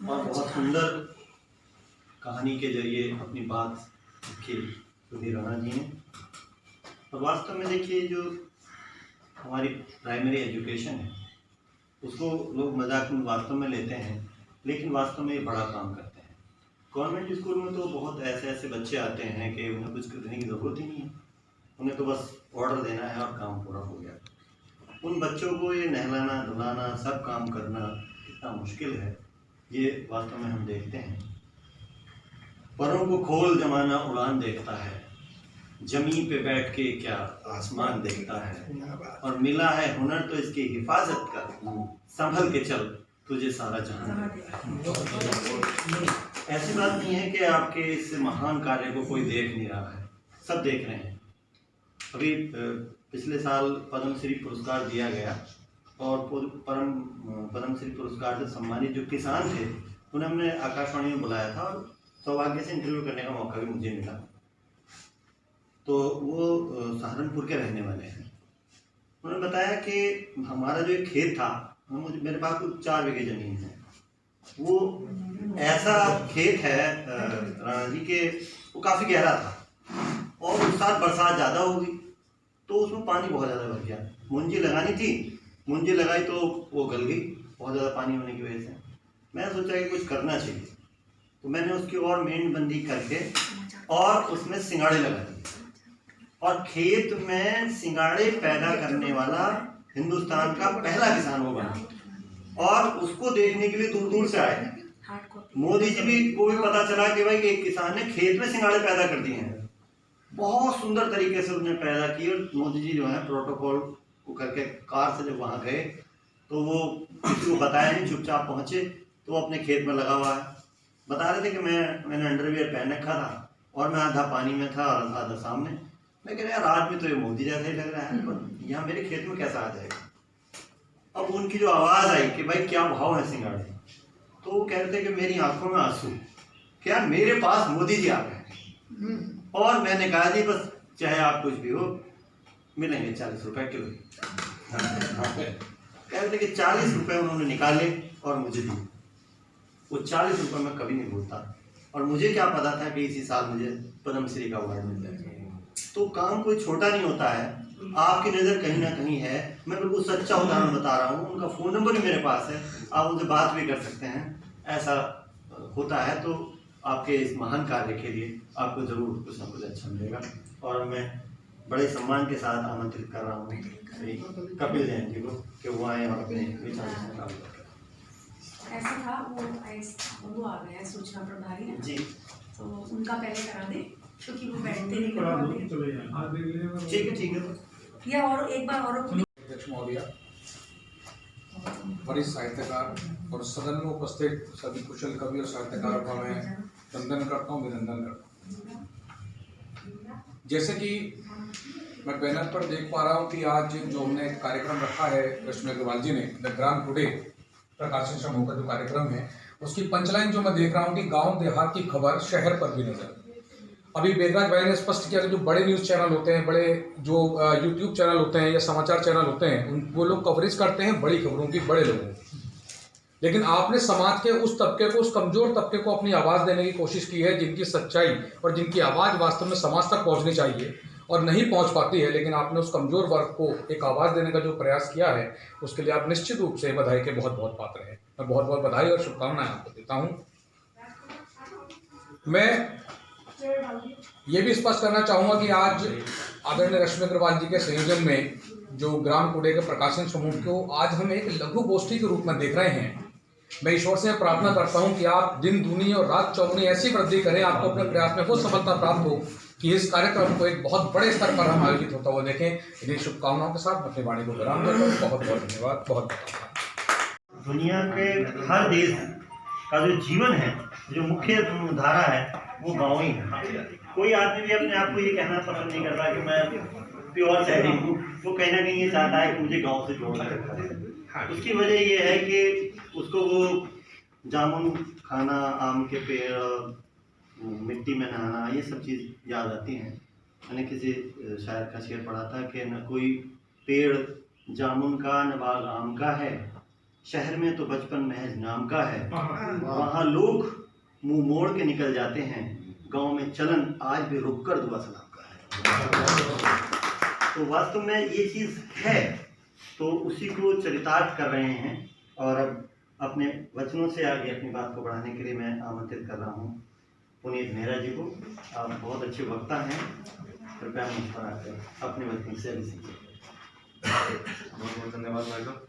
और बहुत सुंदर कहानी के जरिए अपनी बात रखी सुधीर राणा जी ने। और वास्तव में देखिए, जो हमारी प्राइमरी एजुकेशन है उसको लोग मजाक में वास्तव में लेते हैं, लेकिन वास्तव में ये बड़ा काम करते हैं। गवर्नमेंट स्कूल में तो बहुत ऐसे ऐसे बच्चे आते हैं कि उन्हें कुछ करने की ज़रूरत ही नहीं है, उन्हें तो बस ऑर्डर देना है और काम पूरा हो गया। उन बच्चों को ये नहलाना धुलाना सब काम करना कितना मुश्किल है, ये वास्तव में हम देखते हैं। परों को खोल जमाना उड़ान देखता है, जमीन पे बैठ के क्या आसमान देखता है, और मिला है हुनर तो इसकी हिफाजत कर, संभल के चल तुझे सारा जहान देखता है। ऐसी बात नहीं है कि आपके इस महान कार्य को कोई देख नहीं रहा है, सब देख रहे हैं। अभी पिछले साल पद्मश्री पुरस्कार दिया गया और पद्मश्री पुरस्कार से सम्मानित जो किसान थे उन्हें हमने आकाशवाणी में बुलाया था और सौभाग्य से इंटरव्यू करने का मौका भी मुझे मिला। तो वो सहारनपुर के रहने वाले हैं। उन्होंने बताया कि हमारा जो एक खेत था, मेरे पास कुछ 4 बीघे जमीन है, वो ऐसा खेत है राणा जी के, वो काफ़ी गहरा था और उस साल बरसात ज़्यादा होगी तो उसमें पानी बहुत ज़्यादा भर गया। मुंजी लगानी थी, मुंजी लगाई तो वो गल गई बहुत ज़्यादा पानी होने की वजह से। मैंने सोचा कि कुछ करना चाहिए, तो मैंने उसकी और मेंढबंदी करके और उसमें सिंगाड़े लगा दिए, और खेत में सिंगाड़े पैदा करने वाला हिंदुस्तान का पहला किसान वो बना। और उसको देखने के लिए दूर दूर से आए। मोदी जी को भी पता चला कि भाई एक किसान ने खेत में सिंगाड़े पैदा कर दिए हैं। बहुत सुंदर तरीके से उन्हें पैदा किए, और मोदी जी जो है प्रोटोकॉल को करके कार से जब वहाँ गए तो वो किसी को बताया नहीं, चुपचाप पहुँचे तो वो अपने खेत में लगा हुआ है। बता रहे थे कि मैंने अंडरवियर पहन रखा था और मैं आधा पानी में था और आधा सामने। मैं कह रहा यार, आज भी तो ये मोदी जैसा ही लग रहा है, पर यहाँ मेरे खेत में कैसा आ जाएगा। अब उनकी जो आवाज़ आई कि भाई क्या भाव है सिंगाड़े, तो वो कह रहे थे कि मेरी आंखों में आंसू, क्या मेरे पास मोदी जी आ गए। और मैंने कहा जी बस चाहे आप कुछ भी हो, मिलेंगे 40 रुपये किलो। कह रहे थे कि 40 रुपये उन्होंने निकाले और मुझे दिए। वो 40 रुपये मैं कभी नहीं भूलता, और मुझे क्या पता था कि इसी साल मुझे पद्मश्री का अवार्ड मिल जाएगा। तो काम कोई छोटा नहीं होता है, आपकी नज़र कहीं ना कहीं है। मैं बिल्कुल सच्चा उदाहरण बता रहा हूँ, उनका फ़ोन नंबर भी मेरे पास है, आप उनसे बात भी कर सकते हैं। ऐसा होता है तो आपके इस महान कार्य के लिए आपको ज़रूर कुछ ना कुछ अच्छा मिलेगा। और मैं बड़े सम्मान के साथ आमंत्रित कर रहा हूँ श्री कपिल जैन जी को कि वो आए और अपने विचार से काम करें। ऐसा था, वो आ गए हैं सूचना प्रभारी है जी, तो उनका पहले करा दे क्योंकि वो बैठते नहीं। ठीक है। या और एक बार और अध्यक्ष महोदय, वरिष्ठ साहित्यकार और सदन में उपस्थित सभी कुशल कवि और साहित्यकारों का मैं वंदन करता हूँ, अभिनंदन करता हूँ। जैसे कि मैं बैनर पर देख पा रहा हूँ कि आज जो हमने कार्यक्रम रखा है रश्मि अग्रवाल जी ने, द ग्राम टुडे प्रकाशन समूह का जो कार्यक्रम है, उसकी पंचलाइन जो मैं देख रहा हूँ कि गांव देहात की खबर शहर पर भी नजर। अभी बेगराज भाई ने स्पष्ट किया कि जो बड़े न्यूज़ चैनल होते हैं, बड़े जो यूट्यूब चैनल होते हैं या समाचार चैनल होते हैं, वो लोग कवरेज करते हैं बड़ी खबरों की, बड़े लोगों की। लेकिन आपने समाज के उस तबके को, उस कमजोर तबके को अपनी आवाज़ देने की कोशिश की है, जिनकी सच्चाई और जिनकी आवाज़ वास्तव में समाज तक पहुँचनी चाहिए और नहीं पहुँच पाती है, लेकिन आपने उस कमजोर वर्ग को एक आवाज़ देने का जो प्रयास किया है, उसके लिए आप निश्चित रूप से बधाई के बहुत बहुत पात्र हैं। मैं बहुत बहुत बधाई और शुभकामनाएं आपको देता हूँ। मैं ये भी स्पष्ट करना चाहूँगा कि आज आदरणीय रश्मि अग्रवाल जी के संयोजन में जो ग्राम टुडे के प्रकाशन समूह को आज हम एक लघु गोष्ठी के रूप में देख रहे हैं। मैं ईश्वर से प्रार्थना करता हूं कि आप दिन दूनी और रात चौगुनी ऐसी वृद्धि करें, आपको अपने प्रयास में वो सफलता प्राप्त हो कि इस कार्यक्रम को एक बहुत बड़े स्तर पर हम आयोजित होता हुआ देखें। इन्हीं शुभकामनाओं के साथ अपनी वाणी को विराम देता हूँ। बहुत बहुत धन्यवाद। बहुत दुनिया के हर देश का जो जीवन है, जो मुख्य धारा है, वो गाँव ही है। कोई आदमी भी अपने आप को ये कहना पसंद नहीं करता कि मैं प्योर शहरी हूँ, वो कहीं ना कहीं ये चाहता है कि मुझे गाँव से जोड़ना है। उसकी वजह ये है कि उसको वो जामुन खाना, आम के पेड़, मिट्टी में नहाना, ये सब चीज़ याद आती हैं। मैंने किसी शायर का शेर पढ़ा था कि न कोई पेड़ जामुन का न बाग आम का है, शहर में तो बचपन महज नाम का है, वहाँ जहाँ लोग मुंह मोड़ के निकल जाते हैं, गांव में चलन आज भी रुककर दुआ सलाम कर रहे हैं। तो वास्तव में ये चीज़ है, तो उसी को चरितार्थ कर रहे हैं। और अब अपने वचनों से आगे अपनी बात को बढ़ाने के लिए मैं आमंत्रित कर रहा हूँ पुनीत मेहरा जी को। आप बहुत अच्छे वक्ता हैं, कृपया मुझ पर आकर अपने वचन से अभिषेक। बहुत बहुत धन्यवाद भाई साहब।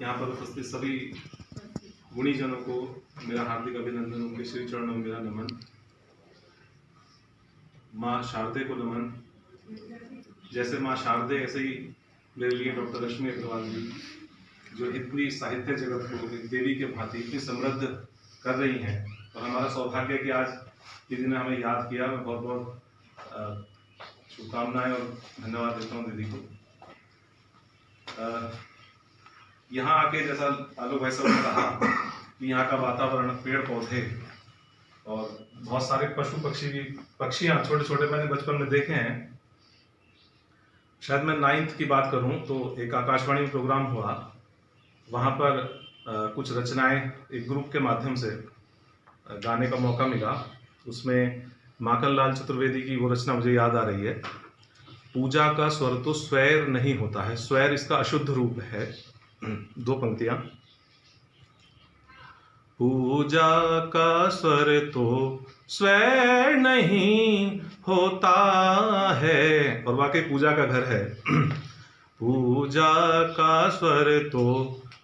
यहाँ पर उपस्थित सभी गुणीजनों को मेरा हार्दिक अभिनंदन, उनके श्री चरणों में मेरा नमन। माँ शारदे को नमन। जैसे माँ शारदे, ऐसे ही मेरे लिए डॉक्टर रश्मि अग्रवाल जी, जो इतनी साहित्य जगत को एक देवी के भांति इतनी समृद्ध कर रही हैं। और हमारा सौभाग्य है कि आज दीदी ने हमें याद किया। मैं बहुत बहुत शुभकामनाएं और धन्यवाद देता हूँ दीदी को। यहाँ आके जैसा आलोक भाई साहब ने कहा कि यहाँ का वातावरण, पेड़ पौधे और बहुत सारे पशु पक्षियाँ छोटे छोटे मैंने बचपन में देखे हैं। शायद मैं 9th की बात करूँ तो एक आकाशवाणी में प्रोग्राम हुआ, वहाँ पर कुछ रचनाएं एक ग्रुप के माध्यम से गाने का मौका मिला। उसमें माखन लाल चतुर्वेदी की वो रचना मुझे याद आ रही है, पूजा का स्वर तो स्वैर नहीं होता है। स्वैर इसका अशुद्ध रूप है। 2 पंक्तियां। पूजा का स्वर तो स्वैर नहीं होता है, और वाकई पूजा का घर है। पूजा का स्वर तो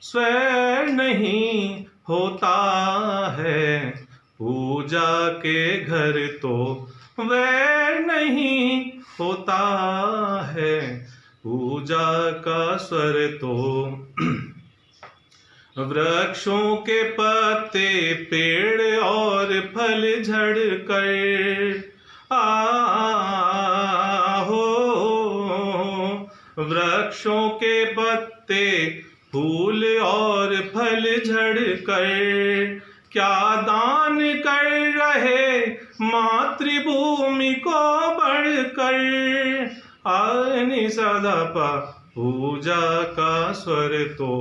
स्वैर नहीं होता है, पूजा के घर तो वैर नहीं होता है। पूजा का स्वर तो वृक्षों के पत्ते, पेड़ और फल झड़ कर हो। वृक्षों के पत्ते, फूल और फल झड़ कर क्या दान कर रहे मातृभूमि को बढ़कर। आनि सदा पा पूजा का स्वर तो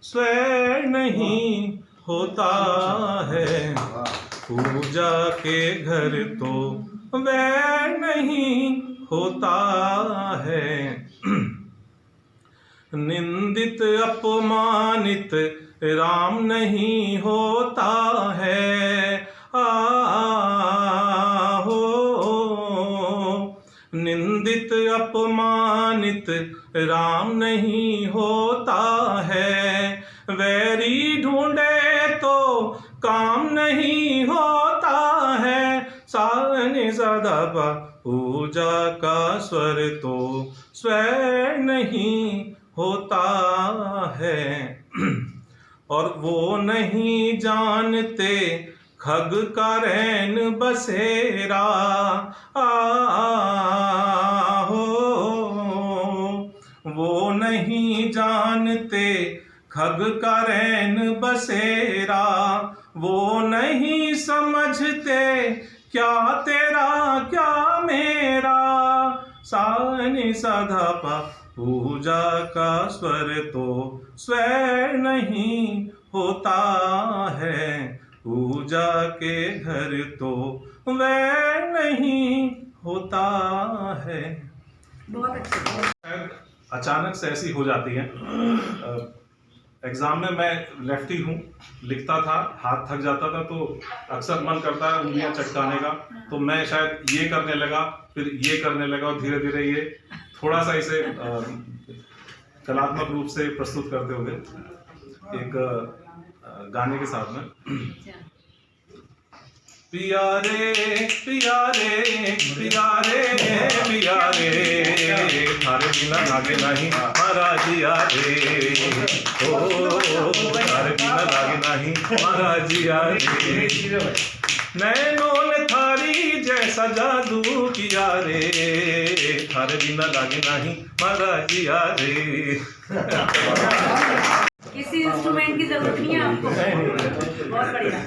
स्वैर नहीं होता है, पूजा के घर तो वैर नहीं होता है। निंदित अपमानित राम नहीं होता है। हो निंदित अपमानित राम नहीं होता है। वैरी ढूंढे तो काम नहीं होता है। साने सदा पा पूजा का स्वर तो स्वैर नहीं होता है। और वो नहीं जानते खग का रैन बसेरा। हो वो नहीं जानते खग का रैन बसेरा। वो नहीं समझते क्या तेरा क्या मेरा। सानि सदा पा पूजा का स्वर तो स्वैर नहीं होता है। पूजा के घर तो वैर नहीं होता है। बहुत अच्छे। अचानक से ऐसी हो जाती है। एग्जाम में मैं लेफ्टी हूँ, लिखता था, हाथ थक जाता था, तो अक्सर मन करता है उंगलियां चटकाने का। तो मैं शायद ये करने लगा, फिर ये करने लगा, और धीरे धीरे ये थोड़ा सा इसे कलात्मक रूप से प्रस्तुत करते हुए एक गाने के साथ में। पिया रे पिया रे पिया रे पिया रे, थारे बिना लागे नहीं महाराजिया रे। ओ थारे बिना लागे नहीं महाराजिया रे। नैनों ने थारी जैसा जादू किया रे, थारे बिना लागे नहीं महाराजिया रे। किसी इंस्ट्रूमेंट की जरूरत नहीं है आपको। बहुत बढ़िया।